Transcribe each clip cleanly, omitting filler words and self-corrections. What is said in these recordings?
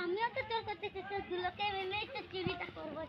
আমিও তো চোর করতে চেষ্টা দুলোকে মিলে তো চুরিটা করবো।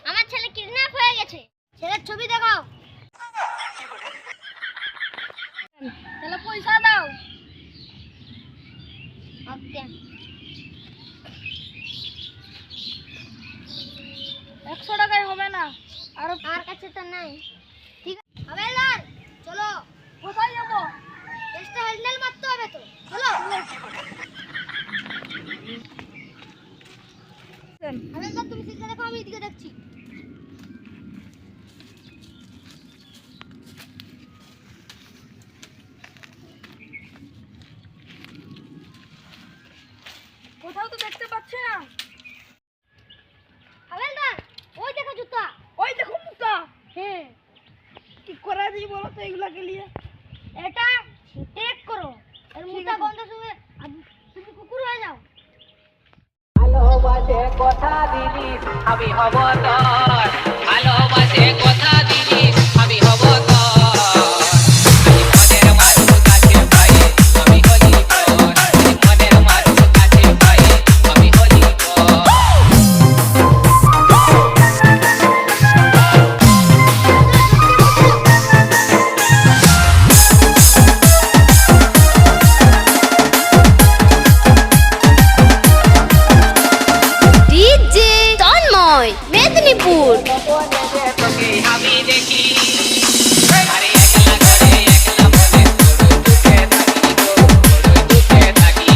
আমার ছেলে কিডন্যাপ হয়ে গেছে। ছেলের ছবি দেখাও। তাহলে পয়সা দাও। ওকে 100 টাকায় হবে না, আর কাছে তো নাই। ঠিক আছে হাবেলদার চলো। কোথায় যাবো? চেষ্টা হ্যান্ডেল মারতে হবে তো, চলো। হাবেলদার তুমি সিটটা দেখো, আমি এদিকে দেখছি। কোথাও তো দেখতে পাচ্ছি না। হাবেলদার ওই দেখো জুতা। ওই দেখো মুকা। হ্যাঁ কি করা যায় বলো তো এগুলাকে নিয়ে? এটা ট্রেক করো, এর মুটা গন্ধ শুনে তুমি কুকুর হয়ে যাও। ভালোবাসে কথা দিলি আমি হব তোর, ভালোবাসে কথা দিলি আমি হব তোর, মনের মানুষ কাছে পাই আমি হলি তোর, মনের মানুষ কাছে পাই আমি হলি তোর। ডিজে তন্ময় মেদিনীপুর। তোকে আমি দেখি আরে একলা করে একলা মনে বড় দুঃখে থাকি,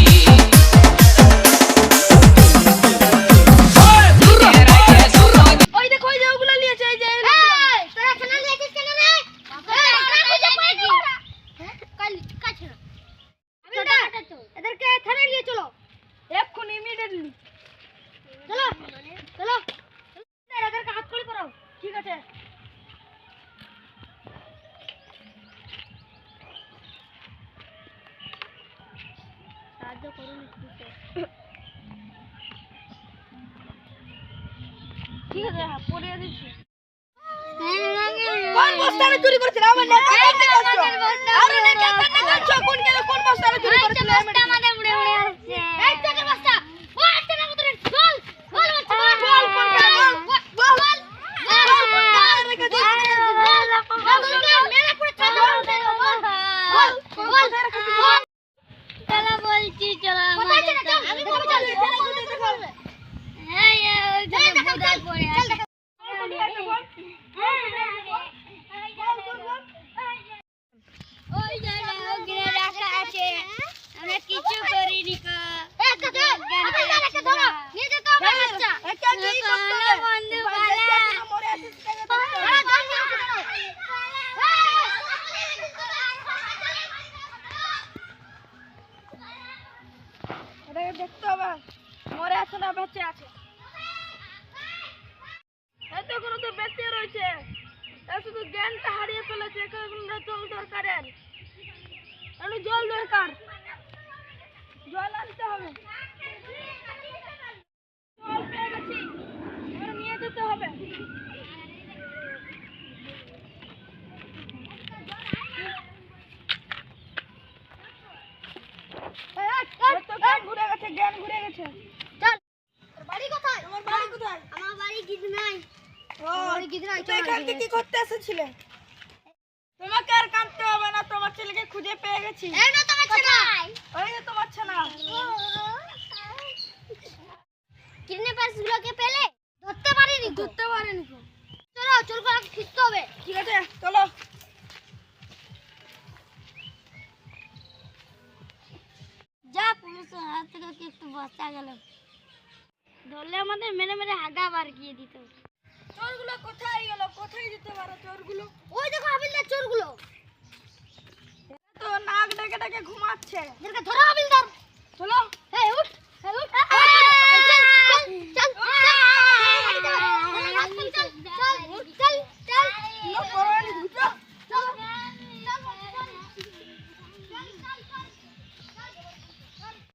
ওই দেখো ওই যে ওগুলা নিয়েছে, এই যে তোরা খানা লিয়েছিস কেন রে? খুঁজে পাইছি। কাল কাছে না। এদেরকে থানায় নিয়ে চলো। এক্ষুনি ইমিডিয়েটলি। চলো চলো এদেরকে হাত খড়ি করাও। ঠিক আছে। সাহায্য করুন একটু। ঠিক আছে, হ্যাঁ পড়িয়ে দিচ্ছি। কোন বস্তাটা চুরি করেছিল? আমার নেক করতে বলছো। আমরা নেক করতে বলছো। কোন বস্তাটা চুরি করেছিল? আমাদের উড়ে উড়ে আসছে। এই চলে বস্তা। ও আসছে না মতরে। বল বল বল বল কোন বল বল মেরে পুরো চালা বল চলা বলছি চলা। কোথায় চলে চল, আমি তো চল। এই ওইখানে বোধায় পড়ে আছে। ওই জায়গা ওখানে রাখা আছে, আমরা কিছু করিনি কা। নিয়ে যেতে হবে বাচ্চা। বন্ধু পালা। দেখতে হবে মরে আছে না বেঁচে আছে। হয়েছে, এ শুধু জ্ঞানটা হারিয়ে ফেলেছে। এখন জল দরকার, জল দরকার, জল আনতে হবে। জল পেয়ে গেছি, এবার নিয়ে যেতে হবে। জ্ঞান ঘুরে গেছে, জ্ঞান ঘুরে গেছে। চল তোর বাড়ি কোথায়? তোমার বাড়ি কোথায়? আমার বাড়ি গিদনাই। ও, বাড়ি গিদনাই। তো এখানে কি করতে এসেছিলে? তোমাকে আর কাঁদতে হবে না, তোমার ছেলেকে খুঁজে পেয়ে গেছি। এই না তোমার ছেলে। ওই যে তোমার ছেলে। কিডন্যাপার্স গুলোকে পেলে ধরতে পারিনি তো। ধরতে পারেনি তো। চলো চল করে ফিরতে হবে। ঠিক আছে, চলো। যা পুলিশের হাত থেকে কি একটু বাঁচা গেল। ধরলে আমাদের মেরে মেরে হাগা বার গিয়ে দিত। চোরগুলো কোথায় গেল? কোথায় যেতে পারে চোরগুলো? ওই দেখো হাবিলদার চোরগুলো। তো নাক ডেকে ডেকে ঘুমাচ্ছে। এদেরকে ধরো হাবিলদার। চলো।